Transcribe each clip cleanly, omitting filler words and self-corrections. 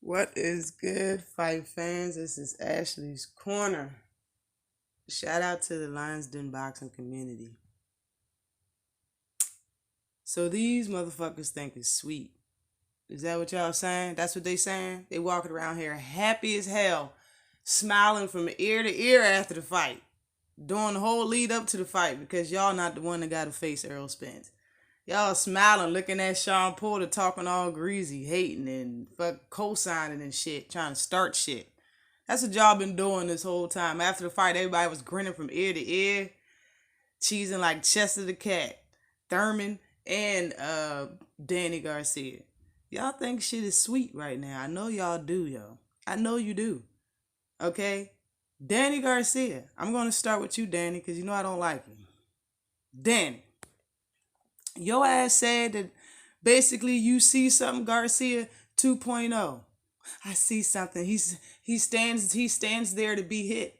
What is good, fight fans? This is Ashley's Corner. Shout out to the Lions Den boxing community. So these motherfuckers think it's sweet. Is that what y'all saying? That's what they saying? They walking around here happy as hell, smiling from ear to ear after the fight, doing the whole lead up to the fight because y'all not the one that got to face Errol Spence. Y'all smiling, looking at Sean Porter talking all greasy, hating and fuck co-signing and shit, trying to start shit. That's what y'all been doing this whole time. After the fight, everybody was grinning from ear to ear, cheesing like Chester the Cat, Thurman, and Danny Garcia. Y'all think shit is sweet right now. I know y'all do, yo. I know you do. Okay? Danny Garcia. I'm going to start with you, Danny, because you know I don't like you. Danny. Your ass said that basically you see something Garcia 2.0. I see something. He stands there to be hit.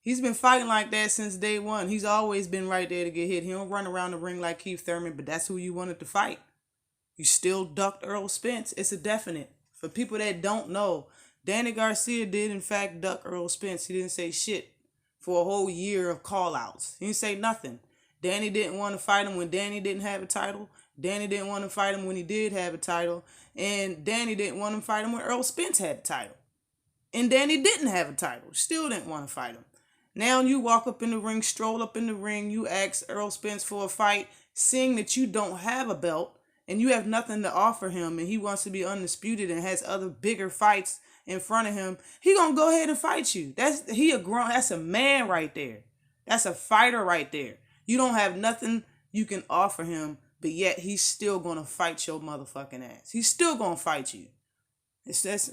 He's been fighting like that since day one. He's always been right there to get hit. He don't run around the ring like Keith Thurman, but that's who you wanted to fight. You still ducked Errol Spence. It's a definite. For people that don't know, Danny Garcia did in fact duck Errol Spence. He didn't say shit for a whole year of call-outs. He didn't say nothing. Danny didn't want to fight him when Danny didn't have a title. Danny didn't want to fight him when he did have a title. And Danny didn't want to fight him when Errol Spence had a title. And Danny didn't have a title. Still didn't want to fight him. Now you walk up in the ring, stroll up in the ring, you ask Errol Spence for a fight, seeing that you don't have a belt and you have nothing to offer him and he wants to be undisputed and has other bigger fights in front of him, he gonna go ahead and fight you. That's a man right there. That's a fighter right there. You don't have nothing you can offer him, but yet he's still gonna fight your motherfucking ass. He's still gonna fight you. That's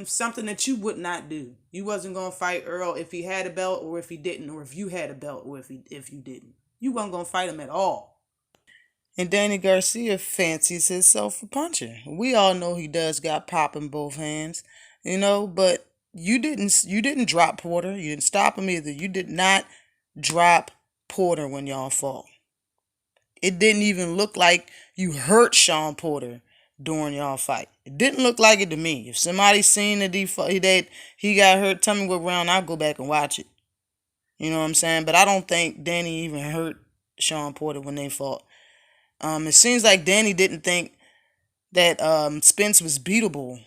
something that you would not do. You wasn't gonna fight Earl if he had a belt or if he didn't, or if you had a belt or if you didn't. You wasn't gonna fight him at all. And Danny Garcia fancies himself a puncher. We all know he does got pop in both hands, but you didn't drop Porter. You didn't stop him either. You did not drop Porter when y'all fought. It didn't even look like you hurt Sean Porter during y'all fight. It didn't look like it to me. If somebody seen that he got hurt, tell me what round, I'll go back and watch it. You know what I'm saying? But I don't think Danny even hurt Sean Porter when they fought. It seems like Danny didn't think that Spence was beatable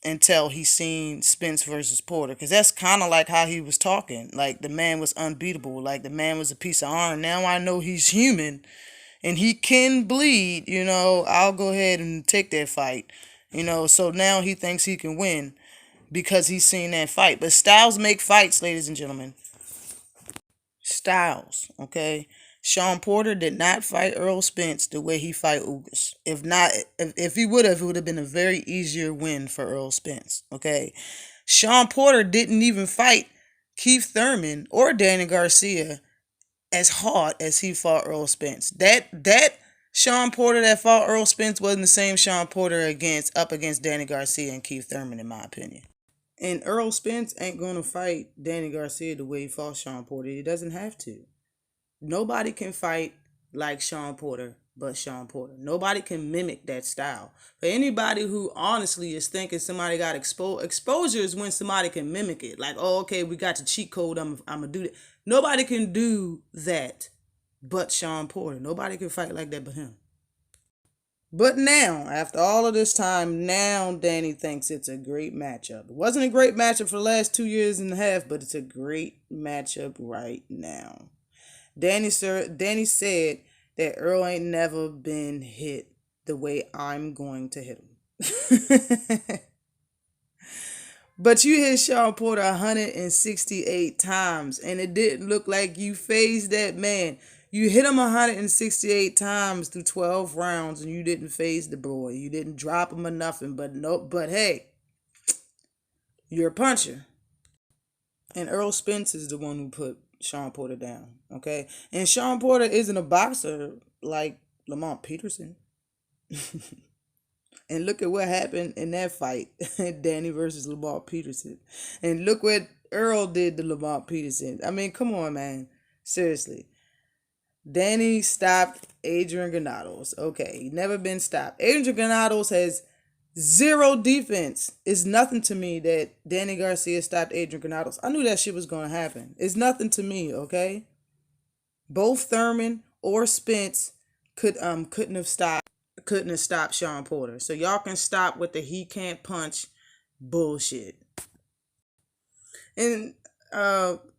until he seen Spence versus Porter. Because that's kind of like how he was talking. Like the man was unbeatable. Like the man was a piece of iron. Now I know he's human and he can bleed, I'll go ahead and take that fight. So now he thinks he can win because he's seen that fight. But styles make fights, ladies and gentlemen. Styles, okay? Sean Porter did not fight Earl Spence the way he fight Ugas. If he would have, it would have been a very easier win for Earl Spence, okay? Sean Porter didn't even fight Keith Thurman or Danny Garcia as hard as he fought Earl Spence. That Sean Porter that fought Earl Spence wasn't the same Sean Porter up against Danny Garcia and Keith Thurman, in my opinion. And Earl Spence ain't gonna fight Danny Garcia the way he fought Sean Porter. He doesn't have to. Nobody can fight like Sean Porter but Sean Porter. Nobody can mimic that style. For anybody who honestly is thinking somebody got exposure is when somebody can mimic it. Like, oh, okay, we got the cheat code, I'm gonna do that. Nobody can do that but Sean Porter. Nobody can fight like that but him. But now, after all of this time, now Danny thinks it's a great matchup. It wasn't a great matchup for the last 2 years and a half, but it's a great matchup right now. Danny said that Earl ain't never been hit the way I'm going to hit him. But you hit Sean Porter 168 times, and it didn't look like you phased that man. You hit him 168 times through 12 rounds, and you didn't phase the boy. You didn't drop him or nothing. But hey, you're a puncher. And Earl Spence is the one who put Sean Porter down, okay? And Sean Porter isn't a boxer like Lamont Peterson. And look at what happened in that fight, Danny versus Lamont Peterson. And look what Earl did to Lamont Peterson. I mean, come on, man. Seriously. Danny stopped Adrian Granados. Okay, he never been stopped. Adrian Granados has Zero defense. It's nothing to me that Danny Garcia stopped Adrian Granados. I knew that shit was going to happen. It's nothing to me, okay? Both Thurman or Spence couldn't have stopped Sean Porter. So y'all can stop with the he can't punch bullshit. And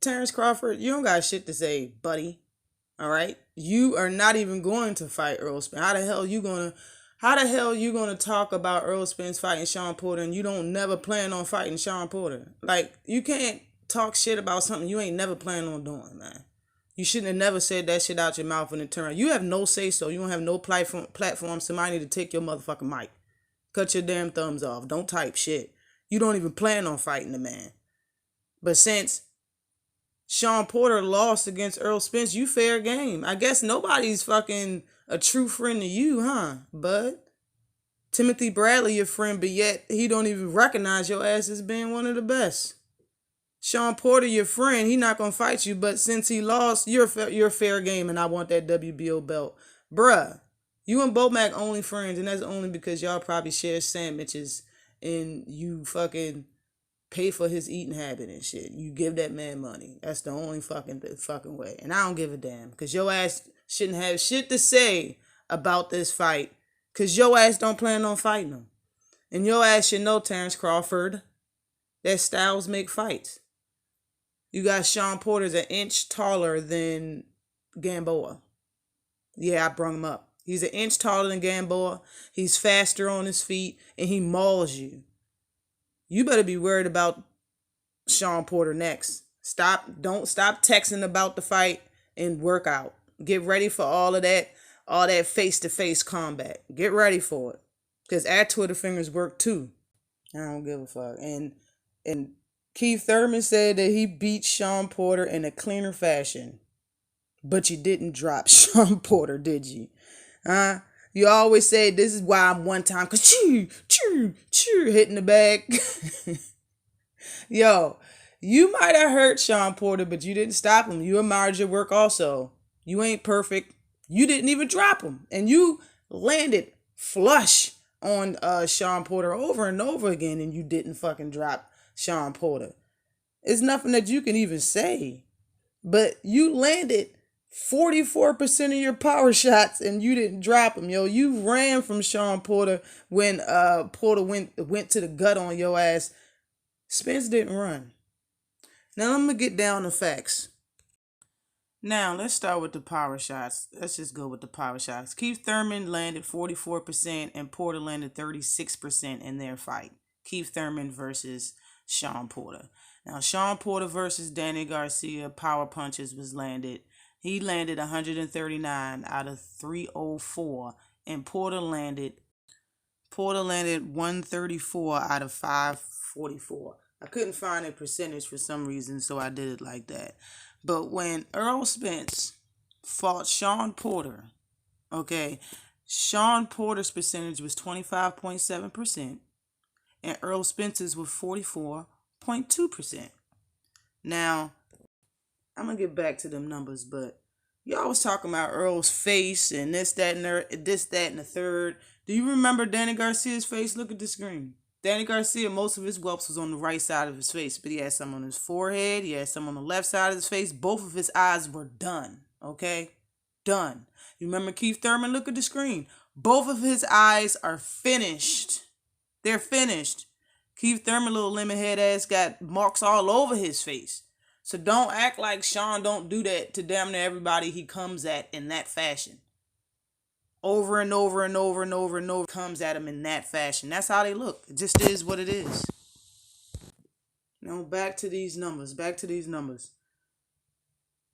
Terrence Crawford, you don't got shit to say, buddy. All right? You are not even going to fight Earl Spence. How the hell you gonna talk about Earl Spence fighting Sean Porter and you don't never plan on fighting Sean Porter? Like, you can't talk shit about something you ain't never plan on doing, man. You shouldn't have never said that shit out your mouth and it turned. You have no say so. You don't have no platform. Somebody need to take your motherfucking mic. Cut your damn thumbs off. Don't type shit. You don't even plan on fighting the man. But since Sean Porter lost against Earl Spence, you fair game. I guess nobody's fucking a true friend to you, huh, bud? Timothy Bradley, your friend, but yet he don't even recognize your ass as being one of the best. Sean Porter, your friend, he not gonna fight you, but since he lost, you're fair game, and I want that WBO belt, bruh. You and Bomac only friends, and that's only because y'all probably share sandwiches and you fucking pay for his eating habit and shit. You give that man money. That's the only fucking way. And I don't give a damn. Because your ass shouldn't have shit to say about this fight. Because your ass don't plan on fighting him. And your ass should know, Terrence Crawford, that styles make fights. You got Sean Porter's an inch taller than Gamboa. Yeah, I brung him up. He's an inch taller than Gamboa. He's faster on his feet. And he mauls you. You better be worried about Sean Porter next. Don't stop texting about the fight and work out. Get ready for all that face-to-face combat. Get ready for it. Because our Twitter fingers work too. I don't give a fuck. And Keith Thurman said that he beat Sean Porter in a cleaner fashion. But you didn't drop Sean Porter, did you? Huh? You always say this is why I'm one time, cause hitting the bag. Yo, you might have hurt Sean Porter, but you didn't stop him. You admired your work also. You ain't perfect. You didn't even drop him. And you landed flush on Sean Porter over and over again, and you didn't fucking drop Sean Porter. It's nothing that you can even say. But you landed 44% of your power shots and you didn't drop them, yo. You ran from Sean Porter when Porter went to the gut on your ass. Spence didn't run. Now I'm gonna get down to facts. Now let's start with the power shots. Let's just go with the power shots. Keith Thurman landed 44% and Porter landed 36% in their fight. Keith Thurman versus Sean Porter. Now Sean Porter versus Danny Garcia, power punches was landed. He landed 139 out of 304, and Porter landed 134 out of 544. I couldn't find a percentage for some reason, so I did it like that. But when Earl Spence fought Sean Porter, okay, Sean Porter's percentage was 25.7%, and Earl Spence's was 44.2%. Now, I'm going to get back to them numbers, but y'all was talking about Earl's face and this, that, and the third. Do you remember Danny Garcia's face? Look at the screen. Danny Garcia, most of his whelps was on the right side of his face, but he had some on his forehead. He had some on the left side of his face. Both of his eyes were done, okay? Done. You remember Keith Thurman? Look at the screen. Both of his eyes are finished. They're finished. Keith Thurman, little lemon head ass, got marks all over his face. So don't act like Sean don't do that to damn near everybody he comes at in that fashion. Over and over and over and over and over comes at him in that fashion. That's how they look. It just is what it is. Now back to these numbers.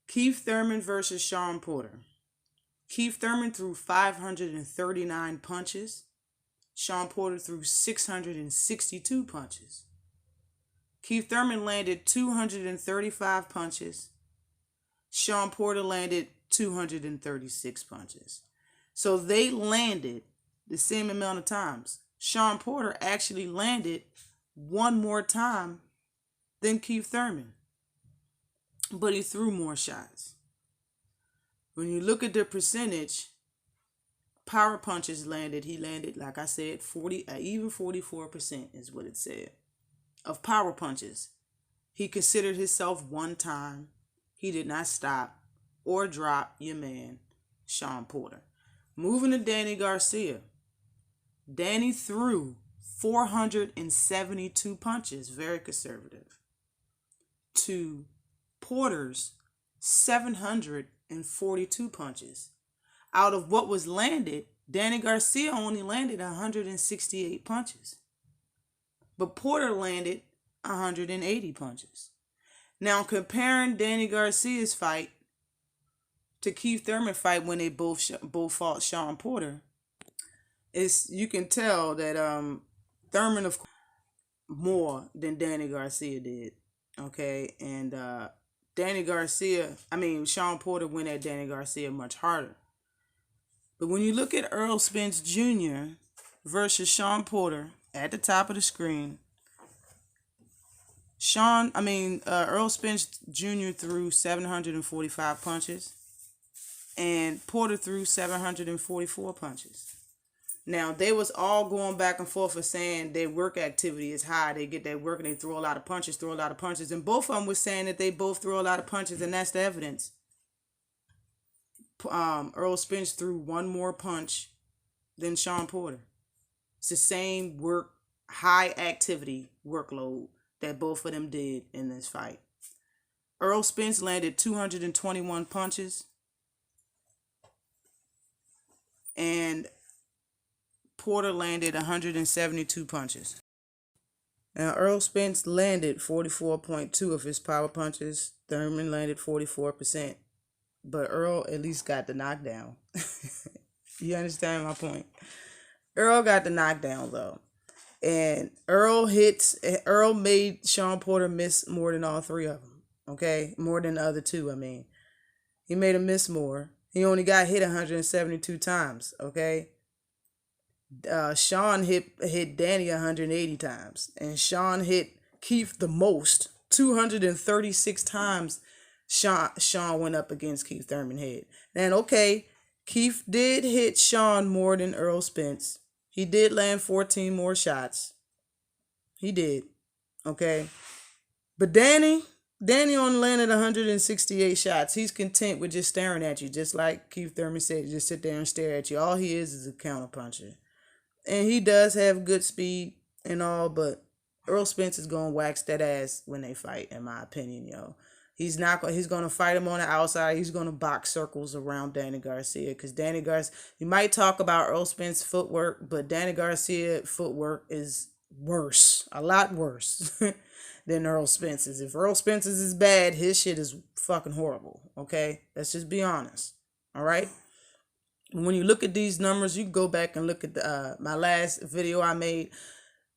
Keith Thurman versus Sean Porter. Keith Thurman threw 539 punches. Sean Porter threw 662 punches. Keith Thurman landed 235 punches. Sean Porter landed 236 punches. So they landed the same amount of times. Sean Porter actually landed one more time than Keith Thurman. But he threw more shots. When you look at the percentage, power punches landed, he landed, like I said, 40, even 44% is what it said, of power punches. He considered himself one time. He did not stop or drop your man, Sean Porter. Moving to Danny Garcia. Danny threw 472 punches, very conservative, to Porter's 742 punches. Out of what was landed, Danny Garcia only landed 168 punches. But Porter landed 180 punches. Now, comparing Danny Garcia's fight to Keith Thurman's fight when they both fought Sean Porter, you can tell that Thurman of more than Danny Garcia did. Okay, and Sean Porter went at Danny Garcia much harder. But when you look at Earl Spence Jr. versus Sean Porter at the top of the screen, Earl Spence Jr. threw 745 punches, and Porter threw 744 punches. Now, they was all going back and forth for saying their work activity is high. They get that work and they throw a lot of punches. And both of them was saying that they both throw a lot of punches, and that's the evidence. Earl Spence threw one more punch than Sean Porter. It's the same work, high activity workload that both of them did in this fight. Earl Spence landed 221 punches, and Porter landed 172 punches. Now, Earl Spence landed 44.2 of his power punches. Thurman landed 44%. But Earl at least got the knockdown. You understand my point? Earl got the knockdown, though. And Earl made Sean Porter miss more than all three of them. Okay? More than the other two, I mean. He made him miss more. He only got hit 172 times. Okay? Sean hit Danny 180 times. And Sean hit Keith the most. 236 times Sean went up against Keith Thurman head. And okay, Keith did hit Sean more than Earl Spence. He did land 14 more shots. He did. Okay. But Danny only landed 168 shots. He's content with just staring at you, just like Keith Thurman said, just sit there and stare at you. All he is a counterpuncher. And he does have good speed and all, but Earl Spence is going to wax that ass when they fight, in my opinion, yo. He's going to fight him on the outside. He's going to box circles around Danny Garcia, because Danny Garcia, you might talk about Earl Spence's footwork, but Danny Garcia's footwork is worse, a lot worse than Earl Spence's. If Earl Spence's is bad, his shit is fucking horrible, okay? Let's just be honest, all right? When you look at these numbers, you can go back and look at my last video I made.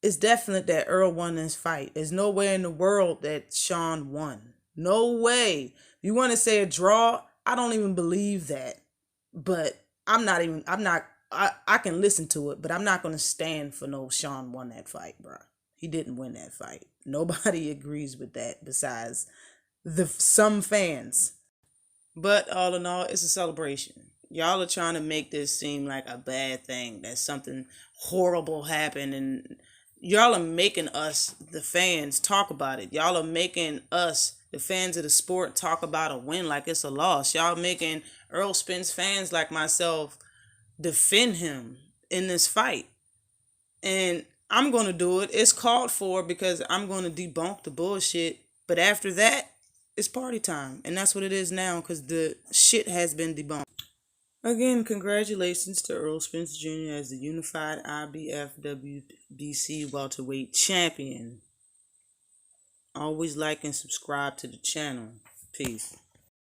It's definite that Earl won this fight. There's no way in the world that Sean won. No way. You want to say a draw? I don't even believe that. But I can listen to it, but I'm not going to stand for no Sean won that fight, bro. He didn't win that fight. Nobody agrees with that besides some fans. But all in all, it's a celebration. Y'all are trying to make this seem like a bad thing, that something horrible happened, and y'all are making us, the fans, talk about it. Y'all are making us, the fans of the sport, talk about a win like it's a loss. Y'all making Earl Spence fans like myself defend him in this fight. And I'm going to do it. It's called for, because I'm going to debunk the bullshit. But after that, it's party time. And that's what it is now, because the shit has been debunked. Again, congratulations to Earl Spence Jr. as the unified IBF WBC welterweight champion. Always like and subscribe to the channel. Peace.